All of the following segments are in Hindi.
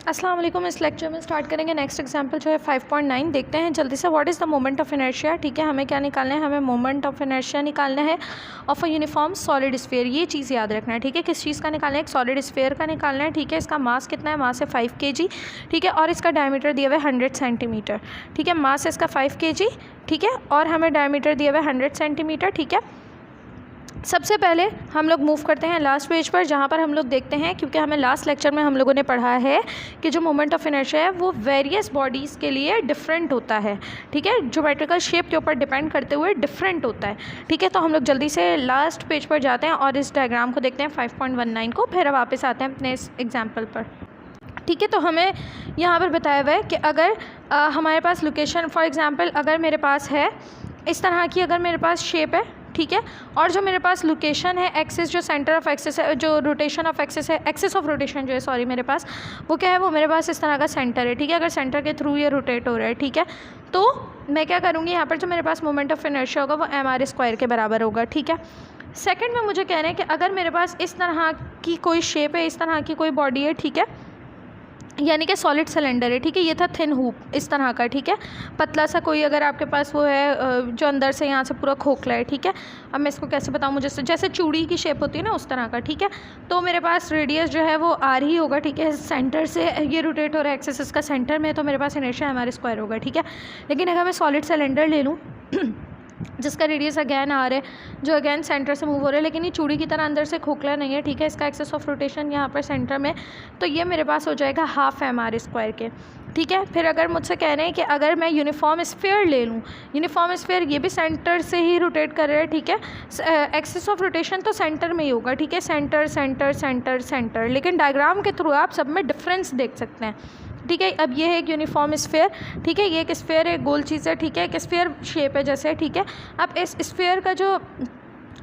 अस्सलाम वालेकुम। इस लेक्चर में स्टार्ट करेंगे नेक्स्ट एग्जांपल जो है 5.9 देखते हैं जल्दी से। What is the moment of inertia. ठीक है, हमें क्या निकालना है, हमें मोमेंट ऑफ इनर्शिया निकालना है of a uniform solid sphere. ये चीज़ याद रखना है। ठीक है, किस चीज़ का निकालना है, एक सॉलिड स्फीयर का निकालना है। ठीक है, इसका मास कितना है, मास है 5 kg। ठीक है, और इसका डायमीटर दिया हुआ है 100 सेंटीमीटर। ठीक है, मास है इसका 5 kg। ठीक है, और हमें डायमीटर दिया हुआ है 100 सेंटीमीटर। ठीक है, सबसे पहले हम लोग मूव करते हैं लास्ट पेज पर, जहाँ पर हम लोग देखते हैं, क्योंकि हमें लास्ट लेक्चर में हम लोगों ने पढ़ा है कि जो मोमेंट ऑफ इनर्शिया है वो वेरियस बॉडीज़ के लिए डिफरेंट होता है। ठीक है, ज्योमेट्रिकल शेप के ऊपर डिपेंड करते हुए डिफरेंट होता है। ठीक है, तो हम लोग जल्दी से लास्ट पेज पर जाते हैं और इस डायग्राम को देखते हैं 5.19 को, फिर वापस आते हैं अपने इस एग्जाम्पल पर। ठीक है, तो हमें यहाँ पर बताया हुआ है कि अगर हमारे पास लोकेशन, फॉर एग्ज़ाम्पल अगर मेरे पास है इस तरह की, अगर मेरे पास शेप है, ठीक है, और जो मेरे पास लोकेशन है, एक्सिस जो सेंटर ऑफ एक्सिस है, जो रोटेशन ऑफ एक्सिस है, एक्सिस ऑफ रोटेशन जो है, सॉरी, मेरे पास वो क्या है, वो मेरे पास इस तरह का सेंटर है। ठीक है, अगर सेंटर के थ्रू ये रोटेट हो रहा है, ठीक है, तो मैं क्या करूँगी, यहाँ पर जो मेरे पास मोमेंट ऑफ इनर्शिया होगा वो mr² के बराबर होगा। ठीक है, सेकेंड में मुझे कह रहे हैं कि अगर मेरे पास इस तरह की कोई शेप है, इस तरह की कोई बॉडी है, ठीक है, यानी कि सॉलिड सिलेंडर है। ठीक है, ये था थिन हूप इस तरह का। ठीक है, पतला सा कोई अगर आपके पास वो है जो अंदर से यहाँ से पूरा खोखला है। ठीक है, अब मैं इसको कैसे बताऊँ, मुझे जैसे चूड़ी की शेप होती है ना, उस तरह का। ठीक है, तो मेरे पास रेडियस जो है वो आर ही होगा। ठीक है, सेंटर से ये रोटेट हो रहा है, एक्सिस इसका सेंटर में है, तो मेरे पास इनर्शिया mr² होगा। ठीक है, लेकिन अगर मैं सॉलिड सिलेंडर ले लूँ जिसका रेडियस अगैन आ रहा है, जो अगैन सेंटर से मूव हो रहा है, लेकिन ये चूड़ी की तरह अंदर से खोखला नहीं है। ठीक है, इसका एक्सेस ऑफ रोटेशन यहाँ पर सेंटर में, तो ये मेरे पास हो जाएगा हाफ mr² के। ठीक है, फिर अगर मुझसे कह रहे हैं कि अगर मैं यूनिफॉर्म स्फीयर ले लूँ, यूनिफॉर्म स्फीयर ये भी सेंटर से ही रोटेट कर रहा है। ठीक है, एक्सेस ऑफ रोटेशन तो सेंटर में ही होगा। ठीक है, सेंटर सेंटर सेंटर सेंटर, लेकिन डायग्राम के थ्रू आप सब में डिफरेंस देख सकते हैं। ठीक है, अब ये है एक यूनिफॉर्म स्फीयर। ठीक है, ये एक स्फीयर है, गोल चीज़ है। ठीक है, एक स्फीयर शेप है जैसे। ठीक है, अब इस स्फीयर का जो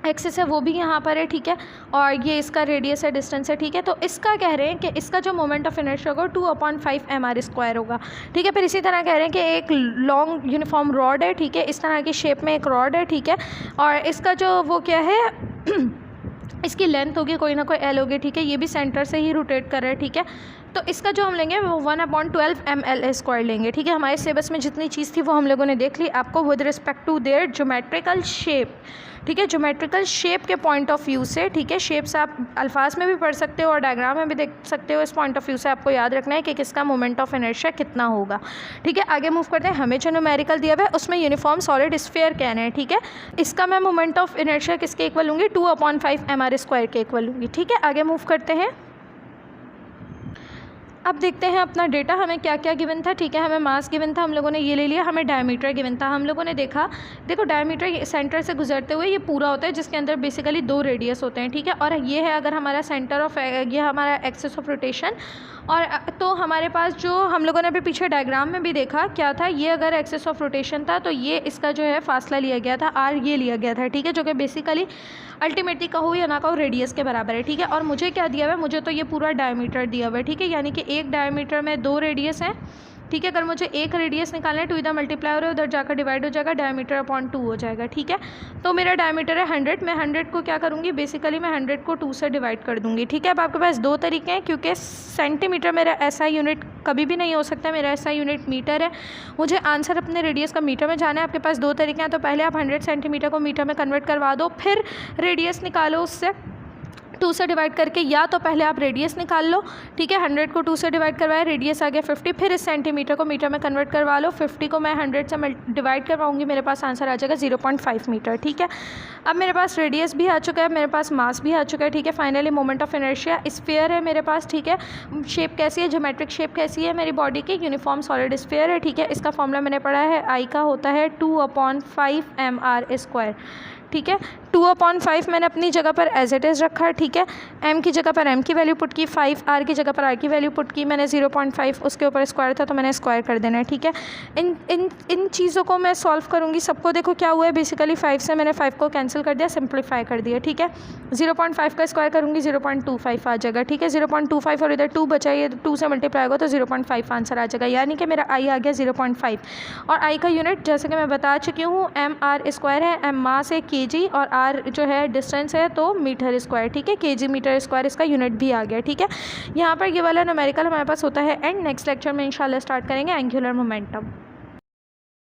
एक्सिस है वो भी यहाँ पर है। ठीक है, और ये इसका रेडियस है, डिस्टेंस है। ठीक है, तो इसका कह रहे हैं कि इसका जो मोमेंट ऑफ इनर्शिया होगा 2/5 mr² होगा। ठीक है, फिर इसी तरह कह रहे हैं कि एक लॉन्ग यूनिफॉर्म रॉड है। ठीक है, इस तरह की शेप में एक रॉड है। ठीक है, और इसका जो वो क्या है इसकी लेंथ होगी कोई ना कोई l होगी। ठीक है, ये भी सेंटर से ही रोटेट कर रहा है। ठीक है, तो इसका जो हम लेंगे वो 1/12 ml² लेंगे। ठीक है, हमारे सिलेबस में जितनी चीज़ थी वो हम लोगों ने देख ली। आपको with respect to their geometrical shape, ठीक है, ज्योमेट्रिकल शेप के पॉइंट ऑफ व्यू से, ठीक है, शेप्स आप अल्फाज में भी पढ़ सकते हो और डायग्राम में भी देख सकते हो। इस पॉइंट ऑफ व्यू से आपको याद रखना है कि किसका मोमेंट ऑफ इनर्शिया कितना होगा। ठीक है, आगे मूव करते हैं। हमें जो न्यूमेरिकल दिया हुआ है उसमें यूनिफॉर्म सॉलिड स्फीयर कहना है। ठीक है, इसका मैं मोमेंट ऑफ इनर्शिया किसके इक्वल लूँगी, 2/5 mr² के इक्वल लूँगी। ठीक है, आगे मूव करते हैं। अब देखते हैं अपना डेटा, हमें क्या क्या गिवन था। ठीक है, हमें मास गिवन था, हम लोगों ने ये ले लिया। हमें डायमीटर गिवन था, हम लोगों ने देखा, देखो डायमीटर सेंटर से गुजरते हुए ये पूरा होता है जिसके अंदर बेसिकली 2 रेडियस होते हैं। ठीक है, और ये है अगर हमारा सेंटर ऑफ, ये हमारा एक्सिस ऑफ रोटेशन। और तो हमारे पास जो हम लोगों ने अभी पीछे डायग्राम में भी देखा क्या था, ये अगर एक्सिस ऑफ रोटेशन था तो ये इसका जो है फासला लिया गया था r, ये लिया गया था। ठीक है, जो कि बेसिकली अल्टीमेटली कहो या ना कहो रेडियस के बराबर है। ठीक है, और मुझे क्या दिया हुआ है, मुझे तो ये पूरा डायमीटर दिया हुआ है। ठीक है, यानी कि एक डायमीटर में 2 रेडियस हैं। ठीक है, अगर मुझे एक रेडियस निकालना है, 2 इधर मल्टीप्लाई हो रहा है, उधर जाकर डिवाइड हो जाएगा, डायमीटर/2 हो जाएगा। ठीक है, तो मेरा डायमीटर है 100, मैं 100 को क्या करूँगी, बेसिकली मैं 100 को 2 से डिवाइड कर दूँगी। ठीक है, अब आपके पास 2 तरीके हैं, क्योंकि सेंटीमीटर मेरा ऐसा यूनिट कभी भी नहीं हो सकता, मेरा ऐसा यूनिट मीटर है। मुझे आंसर अपने रेडियस का मीटर में जाना है। आपके पास 2 तरीके हैं, तो पहले आप 100 सेंटीमीटर को मीटर में कन्वर्ट करवा दो, फिर रेडियस निकालो उससे 2 से डिवाइड करके, या तो पहले आप रेडियस निकाल लो। ठीक है, 100 को 2 से डिवाइड करवाया, रेडियस आ गया 50, फिर इस सेंटीमीटर को मीटर में कन्वर्ट करवा लो, 50 को मैं 100 से डिवाइड करवाऊंगी, मेरे पास आंसर आ जाएगा 0.5 मीटर। ठीक है, अब मेरे पास रेडियस भी आ चुका है, मेरे पास मास भी आ चुका है। ठीक है, finally moment of inertia sphere है मेरे पास। ठीक है, शेप कैसी है, ज्योमेट्रिक शेप कैसी है मेरी बॉडी की, यूनिफॉर्म सॉलिड स्फीयर है। ठीक है, इसका फॉर्मूला मैंने पढ़ा है, आई का होता है 2/5 mr²। ठीक है, 2/5 मैंने अपनी जगह पर एज इट इज़ रखा है। ठीक है, m की जगह पर m की वैल्यू पुट की, 5 r की जगह पर r की वैल्यू पुट की, मैंने 0.5 उसके ऊपर स्क्वायर था तो मैंने स्क्वायर कर देना है। ठीक है, इन चीज़ों को मैं सॉल्व करूँगी। सबको देखो क्या हुआ है, बेसिकली 5 से मैंने 5 को कैंसिल कर दिया, सिंप्लीफाई कर दिया। ठीक है, 0.5 का स्क्वायर करूँगी, 0.25 आ जाएगा। ठीक है, 0.25 और इधर 2 बचा, ये 2 से मल्टीप्लाई होगा तो 0.5 आंसर आ जाएगा, यानी कि मेरा आई आ गया 0.5। और आई का यूनिट जैसे कि मैं बता चुकी हूँ mr² है, m मास है, kg और r जो है डिस्टेंस है तो मीटर स्क्वायर, ठीक है, kg मीटर स्क्वायर इसका यूनिट भी आ गया, ठीक है। यहाँ पर ये वाला न्यूमेरिकल हमारे पास होता है एंड नेक्स्ट लेक्चर में इंशाल्लाह स्टार्ट करेंगे एंगुलर मोमेंटम।